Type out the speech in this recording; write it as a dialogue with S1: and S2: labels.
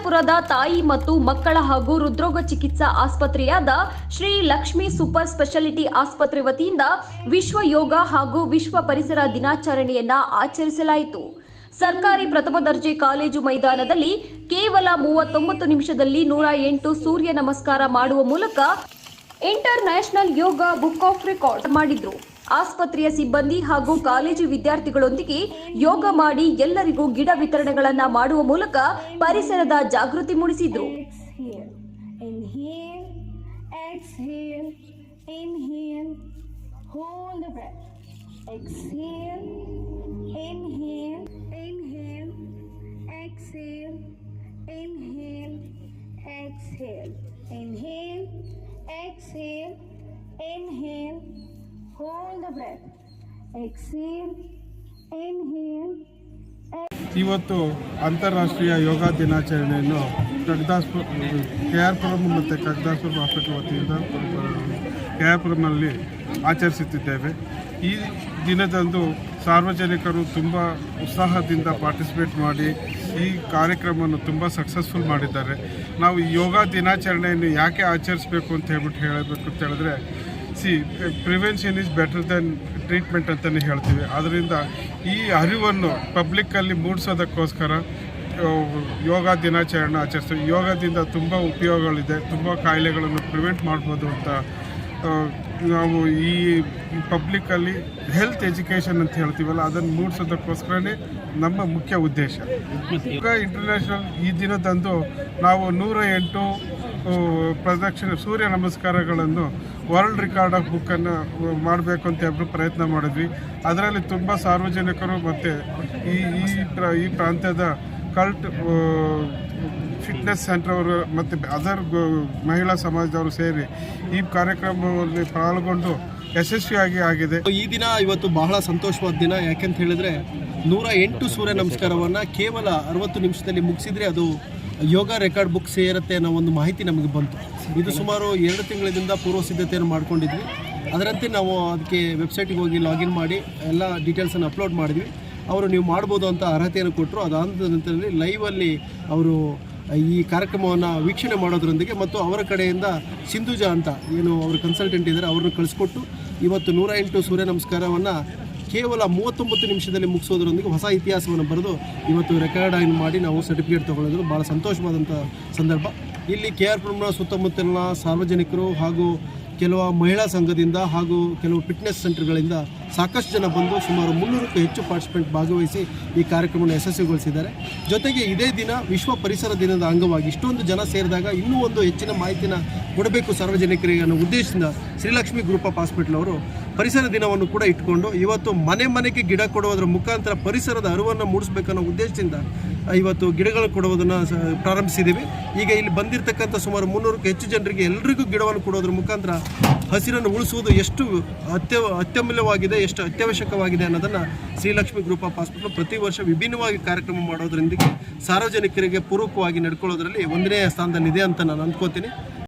S1: ಯಲ್ಲಾಪುರದ ತಾಯಿ ಮತ್ತು ಮಕ್ಕಳ ಹಾಗೂ ಹೃದ್ರೋಗ ಚಿಕಿತ್ಸಾ ಆಸ್ಪತ್ರೆಯಾದ ಶ್ರೀ ಲಕ್ಷ್ಮಿ ಸೂಪರ್ ಸ್ಪೆಷಾಲಿಟಿ ಆಸ್ಪತ್ರೆ ವತಿಯಿಂದ ವಿಶ್ವ ಯೋಗ ಹಾಗೂ ವಿಶ್ವ ಪರಿಸರ ದಿನಾಚರಣೆಯನ್ನ ಆಚರಿಸಲಾಯಿತು. ಸರ್ಕಾರಿ ಪ್ರಥಮ ದರ್ಜೆ ಕಾಲೇಜು ಮೈದಾನದಲ್ಲಿ ಕೇವಲ 39 ನಿಮಿಷದಲ್ಲಿ 108 ಸೂರ್ಯ ನಮಸ್ಕಾರ ಮಾಡುವ ಮೂಲಕ inter national yoga book of record ಮಾಡಿದ್ರು. ಆಸ್ಪತ್ರೆಯ ಸಿಬ್ಬಂದಿ ಹಾಗೂ ಕಾಲೇಜು ವಿದ್ಯಾರ್ಥಿಗಳೊಂದಿಗೆ ಯೋಗ ಮಾಡಿ ಎಲ್ಲರಿಗೂ ಗಿಡ ವಿತರಣೆಗಳನ್ನ ಮಾಡುವ ಮೂಲಕ ಪರಿಸರದ ಜಾಗೃತಿ ಮೂಡಿಸಿದ್ರು.
S2: Hold the breath. Exhale. Inhale.
S3: ಇವತ್ತು ಅಂತಾರಾಷ್ಟ್ರೀಯ ಯೋಗ ದಿನಾಚರಣೆಯನ್ನು KR ಪುರಂ ಮತ್ತು ಕಗ್ದಾಸ್ಪುರ ಹಾಸ್ಪಿಟಲ್ ವತಿಯಿಂದ KR ಪುರಮಲ್ಲಿ ಆಚರಿಸುತ್ತಿದ್ದೇವೆ. ಈ ದಿನದಂದು ಸಾರ್ವಜನಿಕರು ತುಂಬ ಉತ್ಸಾಹದಿಂದ ಪಾರ್ಟಿಸಿಪೇಟ್ ಮಾಡಿ ಈ ಕಾರ್ಯಕ್ರಮವನ್ನು ತುಂಬ ಸಕ್ಸಸ್ಫುಲ್ ಮಾಡಿದ್ದಾರೆ. ನಾವು ಈ ಯೋಗ ದಿನಾಚರಣೆಯನ್ನು ಯಾಕೆ ಆಚರಿಸಬೇಕು ಅಂತ ಹೇಳಬೇಕು ಅಂತ ಹೇಳಿದ್ರೆ, prevention is better than treatment ಅಂತಲೇ ಹೇಳ್ತೀವಿ. ಆದ್ದರಿಂದ ಈ ಅರಿವನ್ನು ಪಬ್ಲಿಕ್ಕಲ್ಲಿ ಮೂಡಿಸೋದಕ್ಕೋಸ್ಕರ ಯೋಗ ದಿನಾಚರಣೆ ಆಚರಿಸ್ತೀವಿ. ಯೋಗದಿಂದ ತುಂಬ ಉಪಯೋಗಗಳಿದೆ, ತುಂಬ ಕಾಯಿಲೆಗಳನ್ನು ಪ್ರಿವೆಂಟ್ ಮಾಡ್ಬೋದು ಅಂತ ನಾವು ಈ ಪಬ್ಲಿಕ್ಕಲ್ಲಿ ಹೆಲ್ತ್ ಎಜುಕೇಷನ್ ಅಂತ ಹೇಳ್ತೀವಲ್ಲ, ಅದನ್ನು ಮೂಡಿಸೋದಕ್ಕೋಸ್ಕರನೇ ನಮ್ಮ ಮುಖ್ಯ ಉದ್ದೇಶ. ಈಗ ಇಂಟರ್ನ್ಯಾಷನಲ್ ಈ ದಿನದಂದು ನಾವು 108 ಪ್ರದಕ್ಷಿಣೆ ಸೂರ್ಯ ನಮಸ್ಕಾರಗಳನ್ನು ವರ್ಲ್ಡ್ ರೆಕಾರ್ಡ್ ಆಫ್ ಬುಕ್ಕನ್ನು ಮಾಡಬೇಕು ಅಂತ ಹೇಳಿ ಪ್ರಯತ್ನ ಮಾಡಿದ್ವಿ. ಅದರಲ್ಲಿ ತುಂಬ ಸಾರ್ವಜನಿಕರು ಮತ್ತು ಈ ಪ್ರಾಂತ್ಯದ ಕಲ್ಟ್ ಫಿಟ್ನೆಸ್ ಸೆಂಟರ್ ಅವರು ಮತ್ತು ಅದರ್ ಮಹಿಳಾ ಸಮಾಜದವರು ಸೇರಿ ಈ ಕಾರ್ಯಕ್ರಮದಲ್ಲಿ ಪಾಲ್ಗೊಂಡು ಯಶಸ್ವಿಯಾಗಿ ಆಗಿದೆ.
S4: ಈ ದಿನ ಇವತ್ತು ಬಹಳ ಸಂತೋಷವಾದ ದಿನ. ಯಾಕೆಂತ ಹೇಳಿದ್ರೆ 108 ಸೂರ್ಯ ನಮಸ್ಕಾರವನ್ನು ಕೇವಲ 60 ನಿಮಿಷದಲ್ಲಿ ಮುಗಿಸಿದ್ರೆ ಅದು ಯೋಗ ರೆಕಾರ್ಡ್ ಬುಕ್ ಸೇರುತ್ತೆ ಅನ್ನೋ ಒಂದು ಮಾಹಿತಿ ನಮಗೆ ಬಂತು. ಇದು ಸುಮಾರು 2 ತಿಂಗಳಿಂದ ಪೂರ್ವ ಸಿದ್ಧತೆಯನ್ನು ಮಾಡ್ಕೊಂಡಿದ್ವಿ. ಅದರಂತೆ ನಾವು ಅದಕ್ಕೆ ವೆಬ್ಸೈಟಿಗೆ ಹೋಗಿ ಲಾಗಿನ್ ಮಾಡಿ ಎಲ್ಲ ಡೀಟೇಲ್ಸನ್ನು ಅಪ್ಲೋಡ್ ಮಾಡಿದ್ವಿ. ಅವರು ನೀವು ಮಾಡ್ಬೋದು ಅಂತ ಅರ್ಹತೆಯನ್ನು ಕೊಟ್ಟರು. ಅದಾದ ನಂತರದಲ್ಲಿ ಲೈವಲ್ಲಿ ಅವರು ಈ ಕಾರ್ಯಕ್ರಮವನ್ನು ವೀಕ್ಷಣೆ ಮಾಡೋದ್ರೊಂದಿಗೆ ಮತ್ತು ಅವರ ಕಡೆಯಿಂದ ಸಿಂಧುಜಾ ಅಂತ ಏನು ಅವರು ಕನ್ಸಲ್ಟೆಂಟ್ ಇದ್ದಾರೆ ಅವ್ರನ್ನ ಕಳಿಸ್ಕೊಟ್ಟು ಇವತ್ತು 108 ಸೂರ್ಯ ನಮಸ್ಕಾರವನ್ನು ಕೇವಲ 39 ನಿಮಿಷದಲ್ಲಿ ಮುಗಿಸೋದ್ರೊಂದಿಗೆ ಹೊಸ ಇತಿಹಾಸವನ್ನು ಬರೆದು ಇವತ್ತು ರೆಕಾರ್ಡ್ ಮಾಡಿ ನಾವು ಸರ್ಟಿಫಿಕೇಟ್ ತೊಗೊಳ್ಳೋದು ಭಾಳ ಸಂತೋಷವಾದಂಥ ಸಂದರ್ಭ. ಇಲ್ಲಿ KR ಪುರಂನ ಸುತ್ತಮುತ್ತಲಿನ ಸಾರ್ವಜನಿಕರು ಹಾಗೂ ಕೆಲವು ಮಹಿಳಾ ಸಂಘದಿಂದ ಹಾಗೂ ಕೆಲವು ಫಿಟ್ನೆಸ್ ಸೆಂಟರ್ಗಳಿಂದ ಸಾಕಷ್ಟು ಜನ ಬಂದು ಸುಮಾರು 300ಕ್ಕೂ ಹೆಚ್ಚು ಪಾರ್ಟಿಸಿಪೆಂಟ್ ಭಾಗವಹಿಸಿ ಈ ಕಾರ್ಯಕ್ರಮವನ್ನು ಯಶಸ್ವಿಗೊಳಿಸಿದ್ದಾರೆ. ಜೊತೆಗೆ ಇದೇ ದಿನ ವಿಶ್ವ ಪರಿಸರ ದಿನದ ಅಂಗವಾಗಿ ಇಷ್ಟೊಂದು ಜನ ಸೇರಿದಾಗ ಇನ್ನೂ ಒಂದು ಹೆಚ್ಚಿನ ಮಾಹಿತಿನ ಕೊಡಬೇಕು ಸಾರ್ವಜನಿಕರಿಗೆ ಅನ್ನೋ ಉದ್ದೇಶದಿಂದ ಶ್ರೀಲಕ್ಷ್ಮಿ ಗ್ರೂಪ್ ಆಫ್ ಹಾಸ್ಪಿಟಲ್ ಅವರು ಪರಿಸರ ದಿನವನ್ನು ಕೂಡ ಇಟ್ಕೊಂಡು ಇವತ್ತು ಮನೆಗೆ ಗಿಡ ಕೊಡುವುದರ ಮುಖಾಂತರ ಪರಿಸರದ ಅರಿವನ್ನು ಮೂಡಿಸಬೇಕನ್ನೋ ಉದ್ದೇಶದಿಂದ ಇವತ್ತು ಗಿಡಗಳನ್ನು ಕೊಡುವುದನ್ನು ಪ್ರಾರಂಭಿಸಿದ್ದೀವಿ. ಈಗ ಇಲ್ಲಿ ಬಂದಿರತಕ್ಕಂಥ ಸುಮಾರು 300ಕ್ಕೂ ಹೆಚ್ಚು ಜನರಿಗೆ ಎಲ್ಲರಿಗೂ ಗಿಡವನ್ನು ಕೊಡೋದ್ರ ಮುಖಾಂತರ ಹಸಿರನ್ನು ಉಳಿಸುವುದು ಎಷ್ಟು ಅತ್ಯಮೂಲ್ಯವಾಗಿದೆ, ಎಷ್ಟು ಅತ್ಯವಶ್ಯಕವಾಗಿದೆ ಅನ್ನೋದನ್ನು ಶ್ರೀಲಕ್ಷ್ಮಿ ಗ್ರೂಪ್ ಆಫ್ ಹಾಸ್ಪಿಟಲ್ ಪ್ರತಿ ವರ್ಷ ವಿಭಿನ್ನವಾಗಿ ಕಾರ್ಯಕ್ರಮ ಮಾಡೋದ್ರೊಂದಿಗೆ ಸಾರ್ವಜನಿಕರಿಗೆ ಪೂರಕವಾಗಿ ನಡ್ಕೊಳ್ಳೋದ್ರಲ್ಲಿ 1ನೇ ಸ್ಥಾನದಲ್ಲಿದೆ ಅಂತ ನಾನು ಅಂದ್ಕೋತೀನಿ.